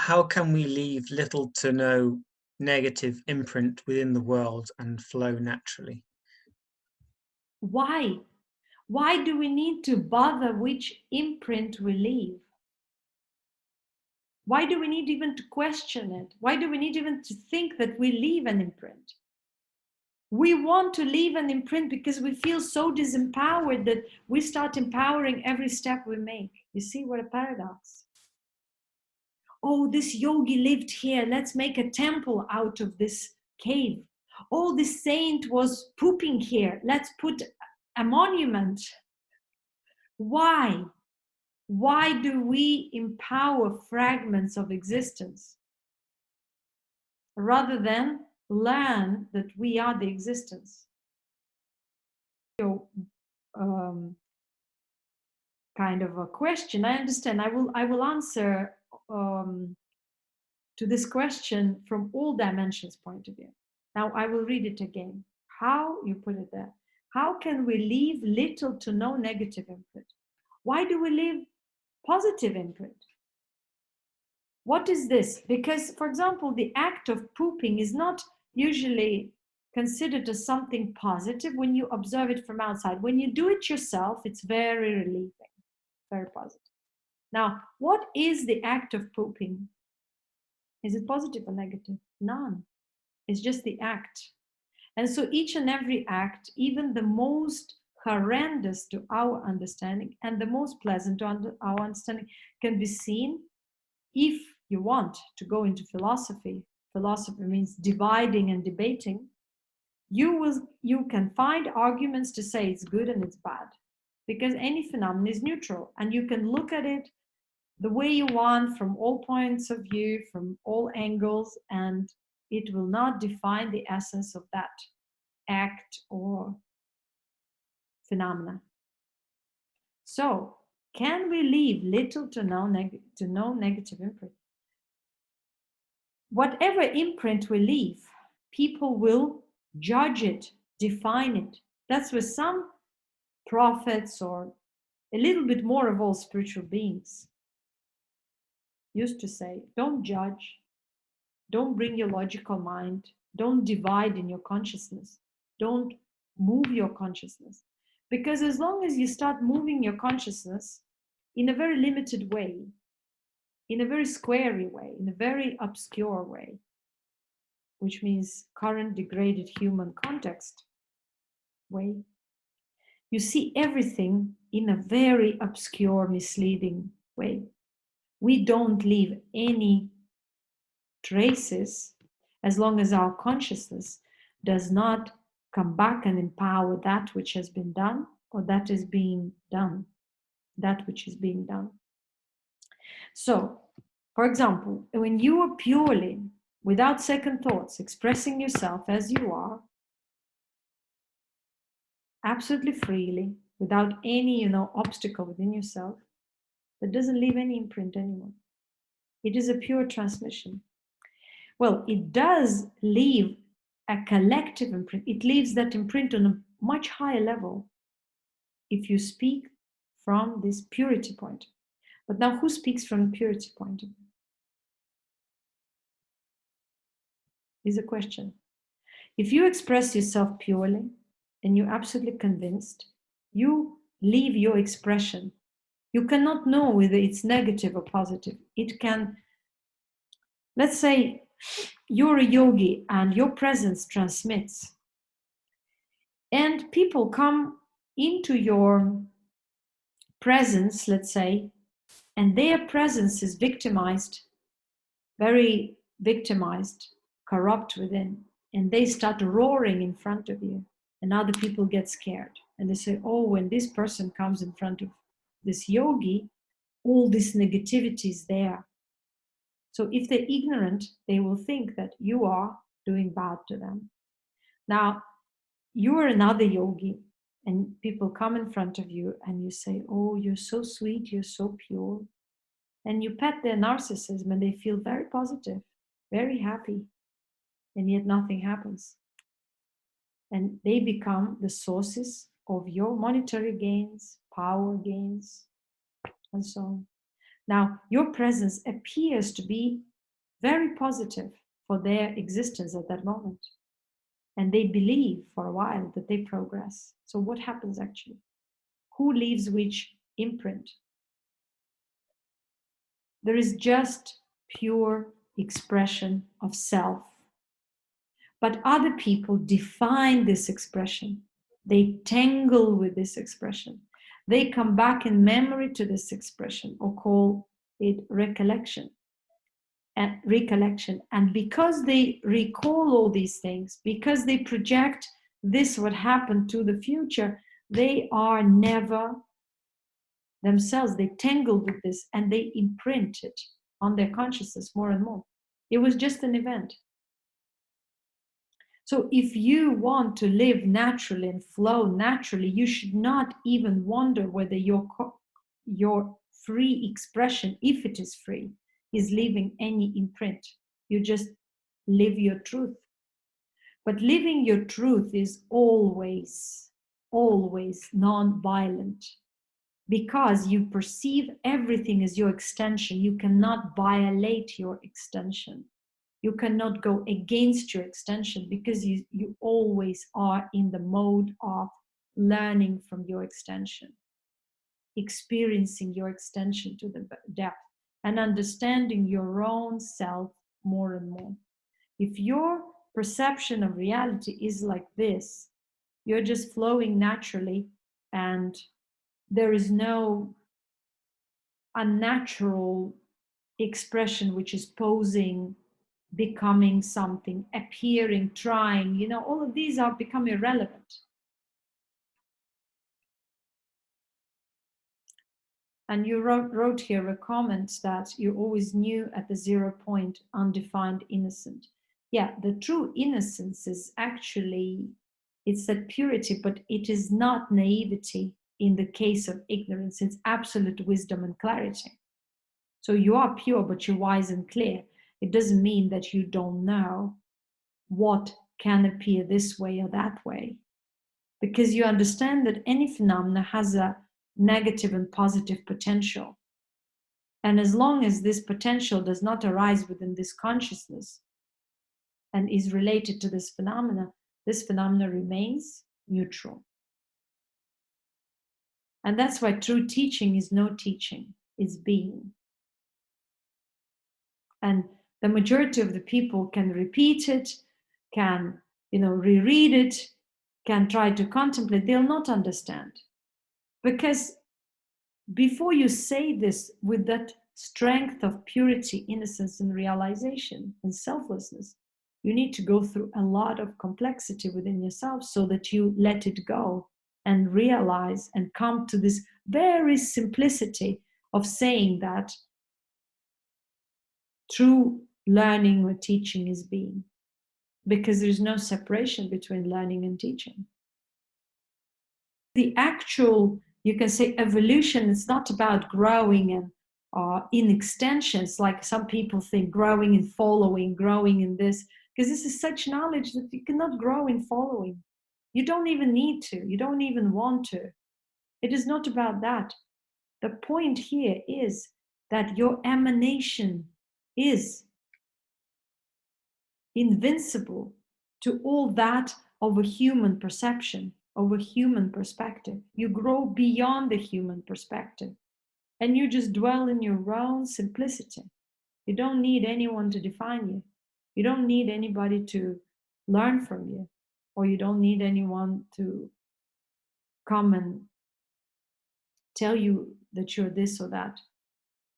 how can we leave little to no negative imprint within the world and flow naturally? Why? Why do we need to bother which imprint we leave? Why do we need even to question it? Why do we need even to think that we leave an imprint? We want to leave an imprint because we feel so disempowered that we start empowering every step we make. You see what a paradox? Oh, this yogi lived here. Let's make a temple out of this cave. Oh, this saint was pooping here. Let's put a monument. Why? Why do we empower fragments of existence rather than learn that we are the existence? Kind of a question. I understand. I will answer to this question from all dimensions point of view. Now I will read it again. How you put it there? How can we leave little to no negative imprint? Why do we leave positive imprint? What is this? Because, for example, the act of pooping is not usually considered as something positive when you observe it from outside. When you do it yourself, it's very relieving, very positive. Now, what is the act of pooping? Is it positive or negative? None. It's just the act. And so each and every act, even the most horrendous to our understanding and the most pleasant to our understanding, can be seen. If you want to go into philosophy, philosophy means dividing and debating, you can find arguments to say it's good and it's bad, because any phenomenon is neutral and you can look at it the way you want, from all points of view, from all angles, and it will not define the essence of that act or phenomena. So, can we leave little to no negative imprint? Whatever imprint we leave, people will judge it, define it. That's where some prophets, or a little bit more of all spiritual beings, used to say, don't judge, don't bring your logical mind, don't divide in your consciousness, don't move your consciousness. Because as long as you start moving your consciousness in a very limited way, in a very squarey way, in a very obscure way, which means current degraded human context way, you see everything in a very obscure, misleading way. We don't leave any traces as long as our consciousness does not come back and empower that which has been done, or that is being done, that which is being done. So, for example, when you are purely, without second thoughts, expressing yourself as you are, absolutely freely, without any, obstacle within yourself, that doesn't leave any imprint anymore. It is a pure transmission. Well, it does leave a collective imprint. It leaves that imprint on a much higher level if you speak from this purity point. But now, who speaks from a purity point of view? Is a question. If you express yourself purely and you're absolutely convinced, you leave your expression. You cannot know whether it's negative or positive. It can, let's say you're a yogi and your presence transmits, and people come into your presence, let's say, and their presence is victimized, very victimized, corrupt within, and they start roaring in front of you, and other people get scared and they say, oh, when this person comes in front of this yogi, all this negativity is there. So if they're ignorant, they will think that you are doing bad to them. Now, you are another yogi, and people come in front of you and you say, oh, you're so sweet, you're so pure. And you pet their narcissism and they feel very positive, very happy, and yet nothing happens. And they become the sources of your monetary gains, power gains, and so on. Now, your presence appears to be very positive for their existence at that moment. And they believe for a while that they progress. So what happens actually? Who leaves which imprint? There is just pure expression of self. But other people define this expression. They tangle with this expression. They come back in memory to this expression, or call it recollection. And because they recall all these things, because they project this what happened to the future, they are never themselves. They tangle with this and they imprint it on their consciousness more and more. It was just an event. So if you want to live naturally and flow naturally, you should not even wonder whether your free expression, if it is free, is leaving any imprint. You just live your truth. But living your truth is always, always non-violent, because you perceive everything as your extension. You cannot violate your extension. You cannot go against your extension, because you always are in the mode of learning from your extension, experiencing your extension to the depth, and understanding your own self more and more. If your perception of reality is like this, you're just flowing naturally, and there is no unnatural expression which is posing, becoming something, appearing, trying, all of these are become irrelevant. And you wrote here a comment that you always knew at the 0 point, undefined innocent. Yeah, the true innocence is actually, it's that purity, but it is not naivety in the case of ignorance. It's absolute wisdom and clarity. So you are pure, but you're wise and clear. It doesn't mean that you don't know what can appear this way or that way, because you understand that any phenomena has a negative and positive potential. And as long as this potential does not arise within this consciousness and is related to this phenomena remains neutral. And that's why true teaching is no teaching, it's being. And the majority of the people can repeat it, can reread it, can try to contemplate. They'll not understand, because before you say this with that strength of purity, innocence, and realization and selflessness, you need to go through a lot of complexity within yourself, so that you let it go and realize and come to this very simplicity of saying that true learning or teaching is being, because there's no separation between learning and teaching. The actual, you can say, evolution is not about growing and in extensions, like some people think, growing in following, growing in this, because this is such knowledge that you cannot grow in following. You don't even need to, you don't even want to. It is not about that. The point here is that your emanation is invincible to all that of a human perception, of a human perspective. You grow beyond the human perspective, and you just dwell in your own simplicity. You don't need anyone to define you. You don't need anybody to learn from you, or you don't need anyone to come and tell you that you're this or that.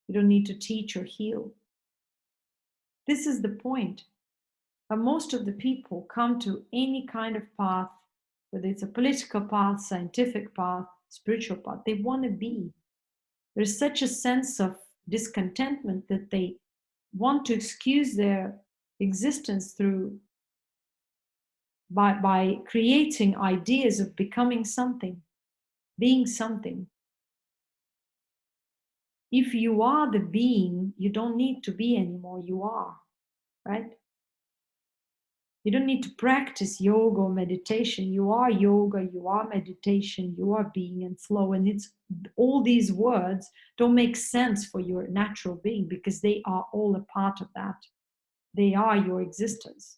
You don't need to teach or heal. This is the point. But most of the people come to any kind of path, whether it's a political path, scientific path, spiritual path, they want to be. There's such a sense of discontentment that they want to excuse their existence by creating ideas of becoming something, being something. If you are the being, you don't need to be anymore, you are, right? You don't need to practice yoga or meditation. You are yoga, you are meditation, you are being and flow. And it's all these words don't make sense for your natural being, because they are all a part of that. They are your existence.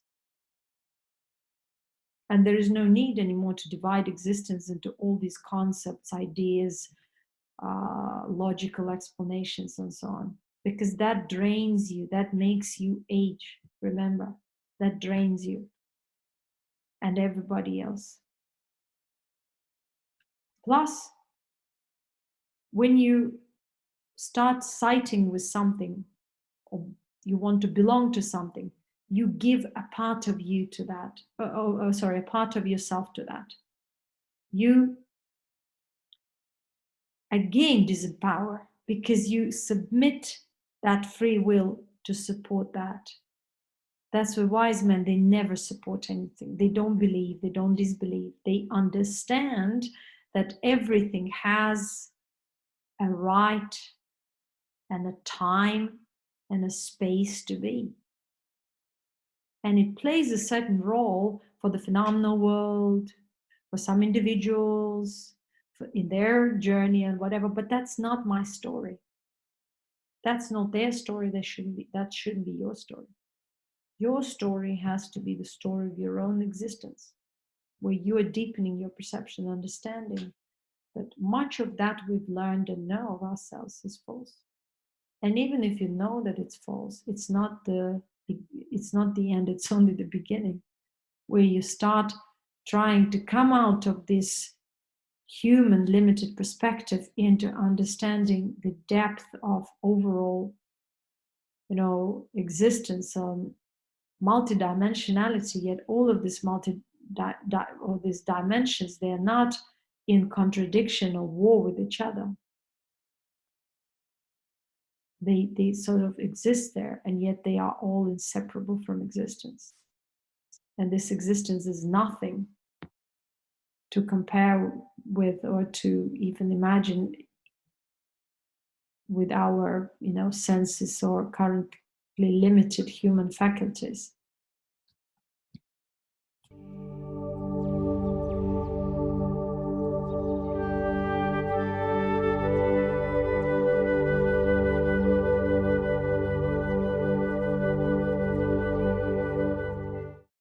And there is no need anymore to divide existence into all these concepts, ideas, logical explanations, and so on. Because that drains you, that makes you age. Remember, that drains you and everybody else. Plus, when you start citing with something, or you want to belong to something, you give a part of you to that. A part of yourself to that. You again disempower, because you submit that free will to support that. That's why wise men, they never support anything. They don't believe, they don't disbelieve. They understand that everything has a right and a time and a space to be. And it plays a certain role for the phenomenal world, for some individuals, in their journey and whatever, but that's not my story. That's not their story. That shouldn't be your story. Your story has to be the story of your own existence, where you are deepening your perception and understanding that much of that we've learned and know of ourselves is false. And even if you know that it's false, it's not the end, it's only the beginning, where you start trying to come out of this human limited perspective into understanding the depth of overall, existence on multidimensionality. Yet all of this these dimensions, they are not in contradiction or war with each other. They sort of exist there, and yet they are all inseparable from existence. And this existence is nothing to compare with, or to even imagine with our senses or currently limited human faculties.